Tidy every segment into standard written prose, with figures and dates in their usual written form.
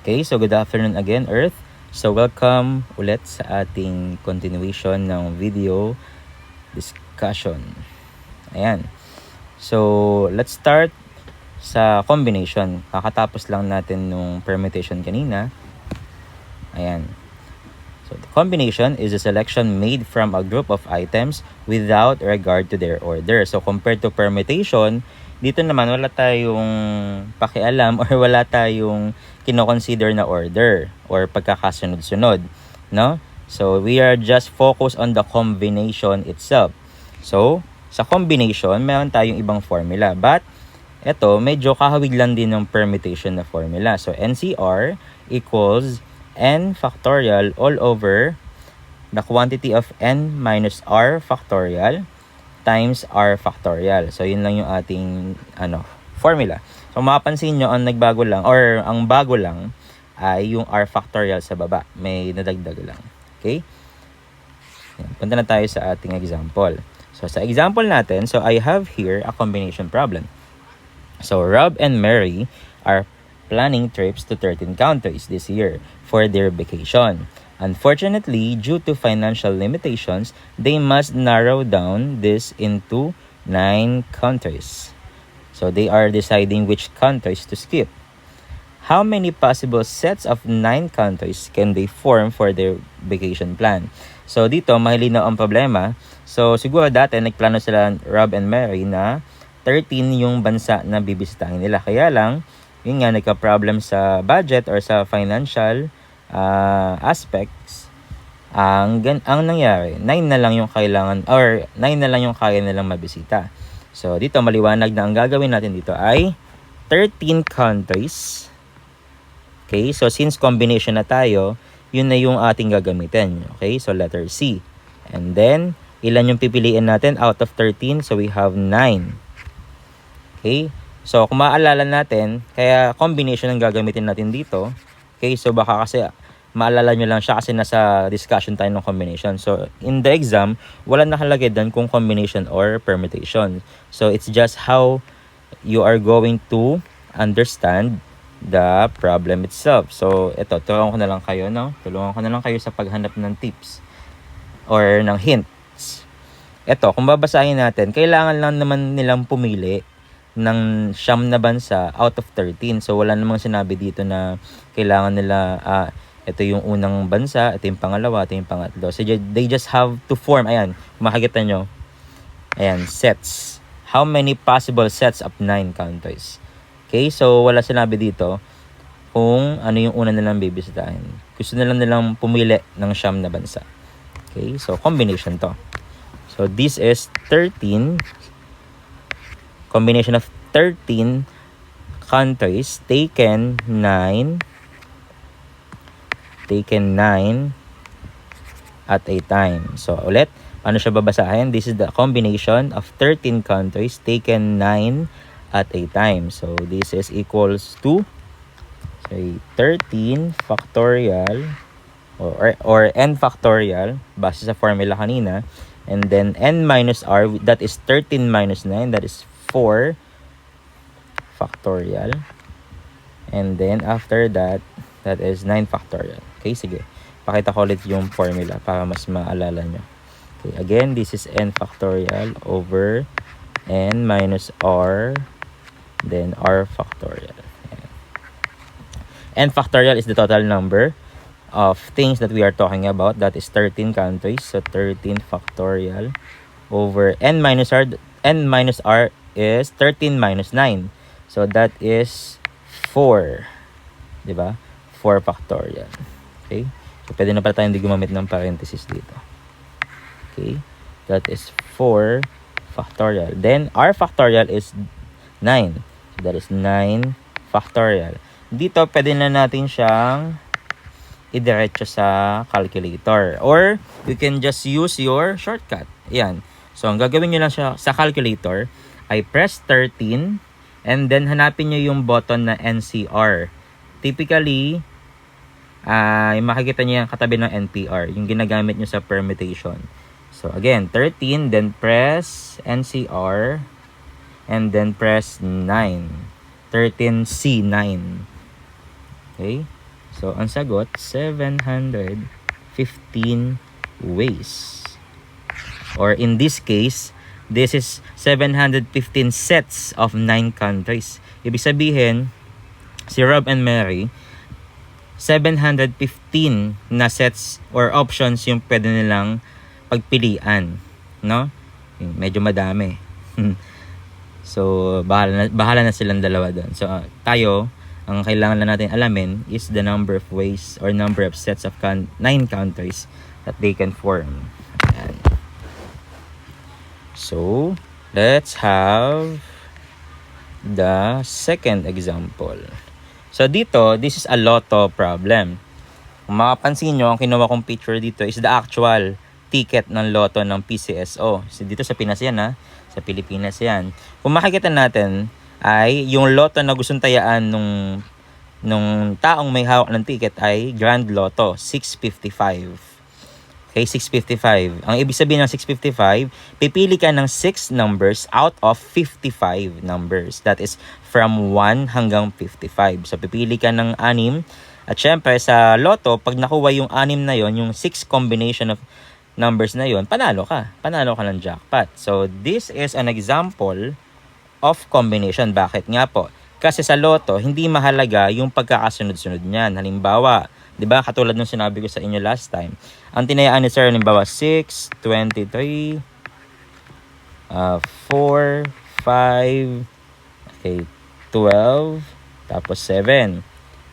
Okay, so good afternoon again, Earth. So welcome ulit sa ating continuation ng video discussion. Ayan. So let's start sa combination. Kakatapos lang natin nung permutation kanina. Ayan. So the combination is a selection made from a group of items without regard to their order. So compared to permutation, dito naman wala tayong pakialam or wala tayong kino-consider na order or pagkakasunod-sunod, no? So we are just focused on the combination itself. So sa combination, meron tayong ibang formula, but ito medyo kahawig lang din ng permutation na formula. So NCR equals n factorial all over the quantity of n minus r factorial times r factorial. So yun lang yung ating formula. So mapapansin nyo ang nagbago lang or ang bago lang ay yung r factorial sa baba. May nadagdag lang. Okay? Yan. Punta na tayo sa ating example. So sa example natin, so I have here a combination problem. So Rob and Mary are planning trips to 13 countries this year for their vacation. Unfortunately, due to financial limitations, they must narrow down this into 9 countries. So they are deciding which countries to skip. How many possible sets of 9 countries can they form for their vacation plan? So dito, mahilinaw ang problema. So siguro dati nagplano sila Rob and Mary na 13 yung bansa na bibisitahin nila. Kaya lang, yun nga, nagka-problem sa budget or sa financial aspects. Ang nangyari, 9 na lang yung kailangan or 9 na lang yung kaya nilang mabisita. So dito maliwanag na ang gagawin natin dito ay 13 countries. Okay, so since combination na tayo, yun na yung ating gagamitin. Okay, so letter C. And then, ilan yung pipiliin natin out of 13? So we have 9. Okay, so kung maalala natin, kaya combination ang gagamitin natin dito. Okay, so baka kasi maalala nyo lang siya kasi nasa discussion tayo ng combination. So in the exam, wala nakalagay doon kung combination or permutation. So it's just how you are going to understand the problem itself. So ito, tulungan ko na lang kayo, no? Tulungan ko na lang kayo sa paghanap ng tips or ng hints. Ito, kung babasahin natin, kailangan lang naman nilang pumili ng 9 na bansa out of 13. So wala namang sinabi dito na kailangan nila ito yung unang bansa, ito yung pangalawa, ito yung pangatlo. So they just have to form, ayan, makikita nyo, ayan, sets. How many possible sets of 9 countries? Okay, so wala sinabi dito kung ano yung una nilang bibisitahin. Gusto nilang pumili ng 9 na bansa. Okay, so combination to. So this is 13, combination of 13 countries, taken 9 at a time. So ulit, ano siya babasahin? This is the combination of 13 countries taken 9 at a time. So this is equals to 13 factorial or n factorial base sa formula kanina, and then n minus r, that is 13 minus 9, that is 4 factorial, and then after that, that is 9 factorial. Okay, sige. Pakita ko ulit yung formula para mas maalala nyo. Okay, again, this is n factorial over n minus r, then r factorial. Ayan. N factorial is the total number of things that we are talking about. That is 13 countries. So 13 factorial over n minus r. N minus r is 13 minus 9. So that is 4. Diba? 4 factorial. Okay? So pwede na pala tayong hindi gumamit ng parenthesis dito. Okay? That is 4 factorial. Then r factorial is 9. So that is 9 factorial. Dito pwede na natin siyang idiretso sa calculator. Or you can just use your shortcut. Ayan. So ang gagawin nyo lang siya sa calculator ay press 13 and then hanapin nyo yung button na NCR. Typically, makikita nyo yung katabi ng NPR, yung ginagamit nyo sa permutation. So again, 13, then press NCR, and then press 9. 13C9. Okay? So, ang sagot, 715 ways. Or in this case, this is 715 sets of 9 countries. Ibig sabihin, si Rob and Mary, 715 na sets or options yung pwede nilang pagpilian. No? Medyo madami. So, bahala na silang dalawa doon. So, tayo, ang kailangan lang natin alamin is the number of ways or number of sets of 9 countries that they can form. Ayan. So, let's have the second example. So, dito, this is a lotto problem. Kung makapansin nyo, ang kinuha kong picture dito is the actual ticket ng lotto ng PCSO. So, dito sa Pinas yan, ha? Sa Pilipinas yan. Kung makikita natin, ay yung lotto na gustong tayaan nung taong may hawak ng ticket ay Grand Lotto, 655. Okay, 655. Ang ibig sabihin ng 655, pipili ka ng 6 numbers out of 55 numbers. That is from 1 hanggang 55. So, pipili ka ng 6. At syempre, sa lotto, pag nakuha yung 6 na yon, yung 6 combination of numbers na yon, panalo ka. Panalo ka ng jackpot. So, this is an example of combination. Bakit nga po? Kasi sa lotto, hindi mahalaga yung pagkakasunod-sunod niyan. Halimbawa, di ba, katulad nung sinabi ko sa inyo last time, ang tinayaan ni sir, halimbawa, 6, 23, 4, 5, okay, 12, tapos 7.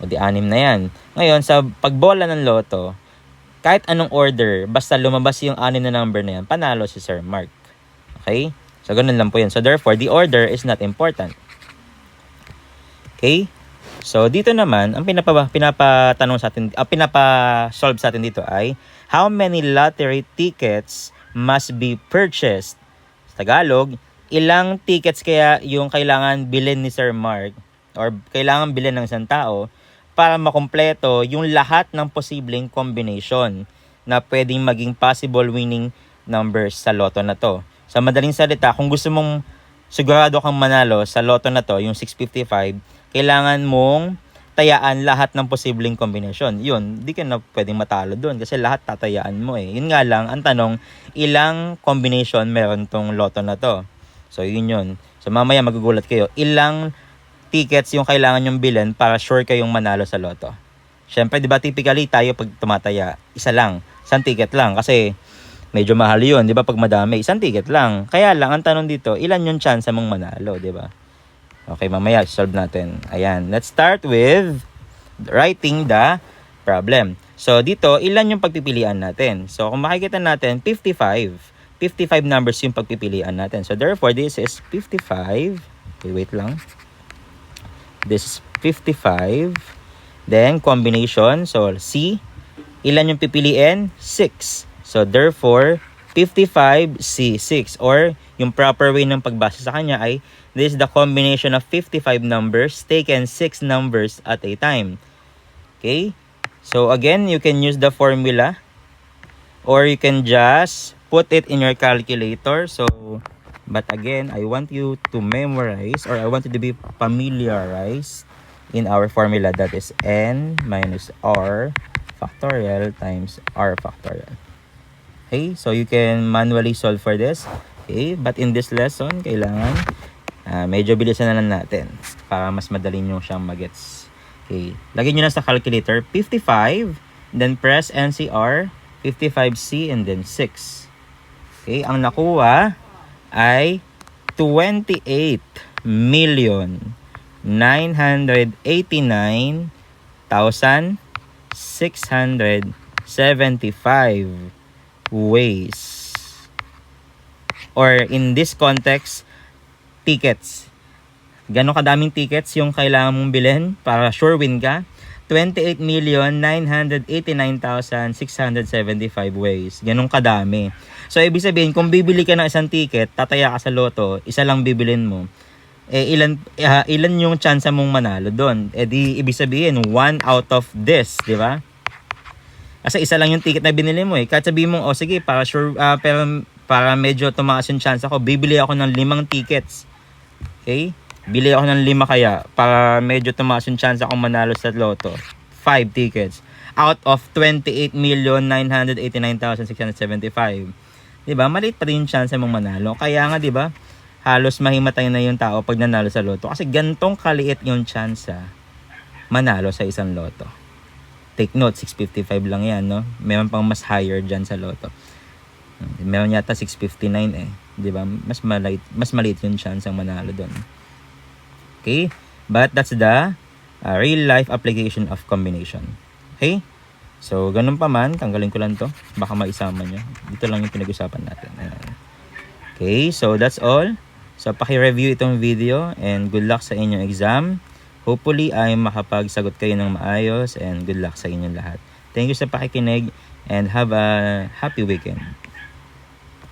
O di 6 na yan. Ngayon, sa pagbola ng lotto, kahit anong order, basta lumabas yung 6 na number na yan, panalo si Sir Mark. Okay? So, ganun lang po yan. So, therefore, the order is not important. Okay? So, dito naman, ang pinapatanong sa atin, pinapasolve sa atin dito ay, how many lottery tickets must be purchased? Sa Tagalog, ilang tickets kaya yung kailangan bilhin ni Sir Mark or kailangan bilhin ng isang tao para makumpleto yung lahat ng posibleng combination na pwedeng maging possible winning numbers sa lotto na to. Sa madaling salita, kung gusto mong sigurado kang manalo sa lotto na to, yung 655, kailangan mong tayaan lahat ng posibleng combination. Yun, di ka na pwedeng matalo doon kasi lahat tatayaan mo eh. Yun nga lang, ang tanong, ilang combination meron tong lotto na to? So, yun yun. So, mamaya magugulat kayo, ilang tickets yung kailangan yung bilhin para sure kayong manalo sa lotto. Siyempre, di ba, typically tayo pag tumataya, isa lang, isang ticket lang kasi medyo mahal yun, di ba, pag madami, isang ticket lang. Kaya lang, ang tanong dito, ilan yung chance mong manalo, di ba? Okay, mamaya, solve natin. Ayan, let's start with writing the problem. So, dito, ilan yung pagpipilian natin? So, kung makikita natin, 55. 55 numbers yung pagpipilian natin. So, therefore, this is 55. Okay, wait lang. This is 55. Then, combination. So, C. Ilan yung pipiliin? 6. So, therefore, 55C6 or yung proper way ng pagbasa sa kanya ay this is the combination of 55 numbers taken 6 numbers at a time. Okay? So, again, you can use the formula or you can just put it in your calculator. So, but again, I want you to memorize or I want you to be familiarized in our formula that is n minus r factorial times r factorial. Okay, so you can manually solve for this. Okay, but in this lesson, kailangan medyo bilisan na lang natin para mas madali nyo siyang magets. Okay, lagyan nyo na sa calculator 55, then press NCR, 55C, and then 6. Okay, ang nakuha ay 28,989,675 ways. Or in this context, tickets. Ganon kadaming tickets yung kailangan mong bilhin para sure win ka? 28,989,675 ways. Ganon kadami. So, ibig sabihin, kung bibili ka ng isang ticket, tataya ka sa loto, isa lang bibilin mo, ilan yung chance mong manalo doon? Di ibig sabihin, 1 out of this, di ba? Kasi isa lang yung ticket na binili mo eh. Kahit sabihin mo, sige, para sure, pero para medyo tumaas yung chance ako, bibili ako ng 5 tickets. Okay? Bili ako ng 5 kaya para medyo tumaas yung chance akong manalo sa loto. 5 tickets out of 28,989,675. 'Di ba? Maliit pa rin yung chance mong manalo. Kaya nga 'di ba? Halos mahimatay na yung tao pag nanalo sa loto kasi gantong kaliit yung chance manalo sa isang loto. Take note, 655 lang yan, no? Meron pang mas higher dyan sa loto. Meron yata 659 eh. 'Di ba? Mas maliit yung chance ang manalo doon. Okay? But that's the real life application of combination. Okay? So, ganun pa man, tanggalin ko lang to. Baka maisama nyo. Dito lang yung pinag-usapan natin. Ayan. Okay, so that's all. So, paki-review itong video and good luck sa inyong exam. Hopefully, ay makapagsagot kayo ng maayos and good luck sa inyong lahat. Thank you sa pakikinig and have a happy weekend.